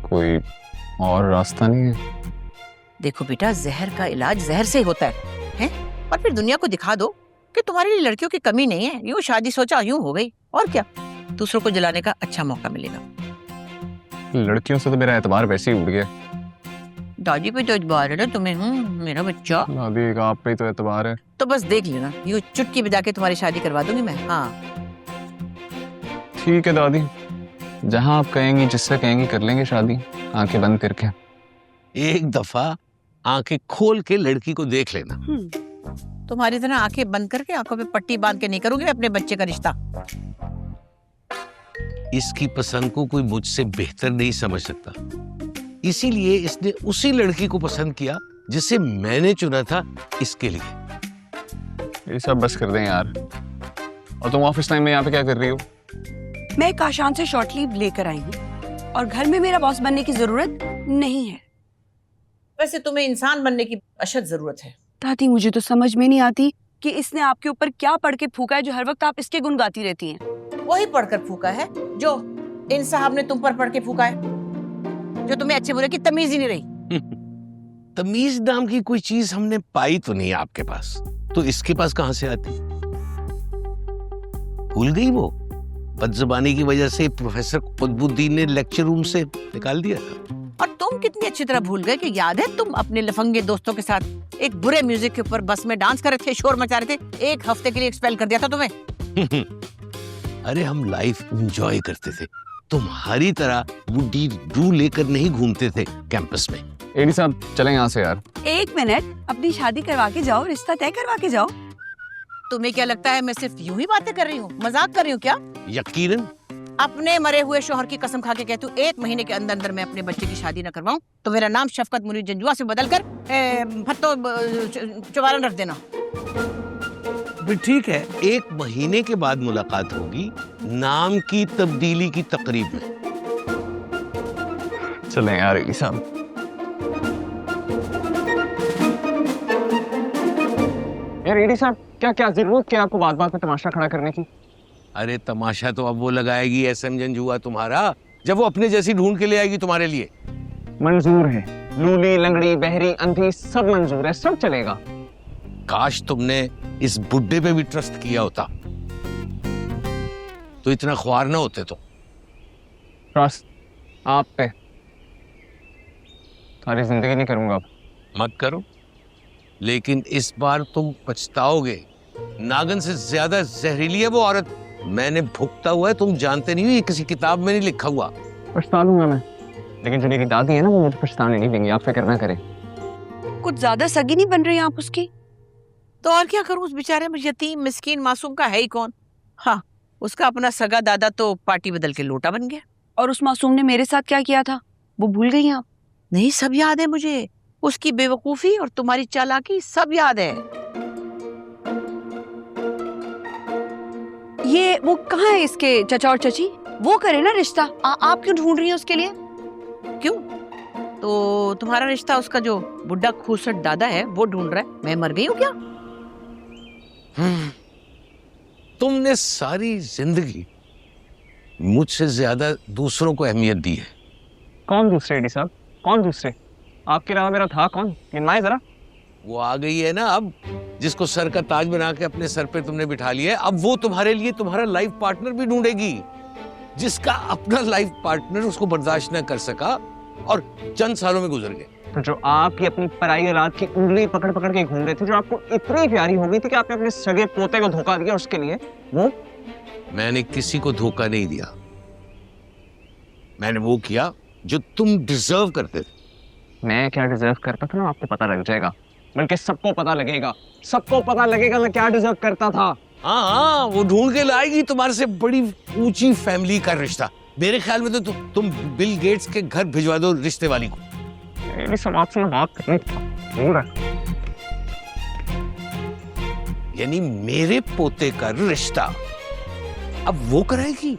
कोई और रास्ता नहीं है? देखो बेटा, जहर का इलाज जहर से ही होता है? और फिर दुनिया को दिखा दो कि तुम्हारे लिए लड़कियों की कमी नहीं है। यूं शादी सोचा यूं हो गई, और क्या, दूसरों को जलाने का अच्छा मौका मिलेगा। लड़कियों से तो मेरा एतबार वैसे ही उड़ गया। दादी पे तो एतबार है ना तुम्हें, मेरा बच्चा। दादी का आप पे ही तो एतबार है। तो बस देख लेना, यूं चुटकी बजा के तुम्हारी शादी करवा दूंगी मैं। हाँ ठीक है दादी, जहाँ आप कहेंगी, जिससे कहेंगी कर लेंगे शादी, आंखें बंद करके। एक दफा आंखें खोल के लड़की को देख लेना। तुम्हारी तरह आंखें बंद करके आंखों पे पट्टी बांध के नहीं करूंगी मैं अपने बच्चे का रिश्ता। इसकी पसंद को कोई मुझसे बेहतर नहीं समझ सकता, इसीलिए इसने उसी लड़की को पसंद किया जिसे मैंने चुना था इसके लिए। ये सब बस कर दें यार। और तुम ऑफिस टाइम में यहाँ पे क्या कर रही हो? मैं काशान से शॉर्ट लीव लेकर आई हूँ और घर में मेरा बॉस बनने की जरूरत नहीं है। वैसे तुम्हें इंसान बनने की अशद जरूरत है। दादी, मुझे तो समझ में नहीं आती कि इसने आपके ऊपर क्या पढ़ के फूका है जो हर वक्त आप इसके गुण गाती रहती हैं। वही पढ़कर फूका है जो इन साहब ने तुम पर पढ़ के फूका है, जो तुम्हें अच्छे बुरे की तमीज ही नहीं रही। तमीज नाम की कोई चीज हमने पाई तो नहीं आपके पास, तो इसके पास कहां से आती? भूल गई वो? बदजुबानी की वजह से प्रोफेसर कुतुबुद्दीन ने लेक्चर रूम से निकाल दिया था। और तुम कितनी अच्छी तरह भूल गए कि याद है तुम अपने लफंगे दोस्तों के साथ एक बुरे म्यूजिक के ऊपर बस में डांस कर रहे थे, शोर मचा रहे थे। एक हफ्ते के लिए एक्सपेल कर दिया था तुम्हें। अरे हम लाइफ एंजॉय करते थे, तुम्हारी तरह वुडी डू लेकर नहीं घूमते थे कैंपस में। एडी साहब चलें यहाँ से यार। एक मिनट, अपनी शादी करवा के जाओ, रिश्ता तय करवा के जाओ। तुम्हें क्या लगता है मैं सिर्फ यूं ही बातें कर रही हूँ, मजाक कर रही हूँ क्या? यकीनन अपने मरे हुए शोहर की कसम खा के कहती हूँ, 1 महीने के अंदर अंदर मैं अपने बच्चे की शादी न करवाऊं तो मेरा नाम शफकत मुनीर जंजुआ से बदलकर फत्तो चवारन रख देना। ठीक है, 1 महीने के बाद मुलाकात होगी नाम की तब्दीली की तकरीब में। चलें यार एडी साहब। यार एडी साहब, क्या जरूरत क्या आपको बात बात पे तमाशा खड़ा करने की? अरे तमाशा तो अब वो लगाएगी एसएम जंजुआ तुम्हारा, जब वो अपने जैसी ढूंढ के ले आएगी तुम्हारे लिए। मंजूर है, लूली लंगड़ी बहरी अंधी सब मंजूर है, सब चलेगा। काश तुमने इस बुड्ढे पे भी ट्रस्ट किया होता तो इतना ख्वार ना होते। तो ट्रस्ट आप पे सारी जिंदगी नहीं करूंगा अब। मत करो, लेकिन इस बार तुम पछताओगे। नागन से ज्यादा जहरीली है वो औरत, मैंने भुगता हुआ है, तुम जानते नहीं हो, ये किसी किताब में नहीं लिखा हुआ। पछता लूंगा मैं, लेकिन जो मेरी दादी है ना वो मुझे पछताने नहीं देंगी, आप फिक्र ना करें। कुछ ज्यादा सगी नहीं बन रही आप उसकी? तो और क्या करूं, उस बेचारे में यतीम मिस्कीन मासूम का है ही कौन। हाँ, उसका अपना सगा दादा तो पार्टी बदल के लोटा बन गया। और उस मासूम ने मेरे साथ क्या किया था वो भूल गई आप? नहीं, सब याद है मुझे, उसकी बेवकूफी और तुम्हारी चालाकी सब याद है। ये वो कहाँ है इसके चचा और चची? वो करे ना रिश्ता, आप क्यों ढूंढ रही हैं उसके लिए? क्यों? तो तुम्हारा रिश्ता उसका जो बुढ़ा खूसट दादा है वो ढूंढ रहा है, मैं मर गई हूँ क्या? तुमने सारी जिंदगी मुझसे ज्यादा दूसरों को अहमियत दी है। कौन दूसरे एडी साहब, कौन दूसरे? आपके अलावा मेरा था कौन? गिनवाए जरा। वो आ गई है ना अब, जिसको सर का ताज बना के अपने सर पे तुमने बिठा लिया है। अब वो तुम्हारे लिए तुम्हारा लाइफ पार्टनर भी ढूंढेगी, जिसका अपना लाइफ पार्टनर उसको बर्दाश्त न कर सका और चंद सालों में गुजर गए। तो जो आप ये अपनी पराई औलाद की उंगली पकड़ पकड़ के घूम रहे थे, जो आपको इतनी प्यारी हो गई थी कि आपने अपने सगे पोते को धोखा दिया उसके लिए, वो? मैंने किसी को धोखा नहीं दिया, मैंने वो किया जो तुम डिजर्व करते थे। मैं क्या डिजर्व करता था ना आपको पता लग जाएगा, बल्कि सबको पता लगेगा, सबको पता लगेगा मैं क्या डिजर्व करता था। हाँ, वो ढूंढ के लाएगी तुम्हारे से बड़ी ऊंची फैमिली का रिश्ता। मेरे ख्याल में तो तुम बिल गेट्स के घर भिजवा दो रिश्ते वाली को। मेरी समाज से बात करनी थी। यानी मेरे पोते का रिश्ता अब वो कराएगी?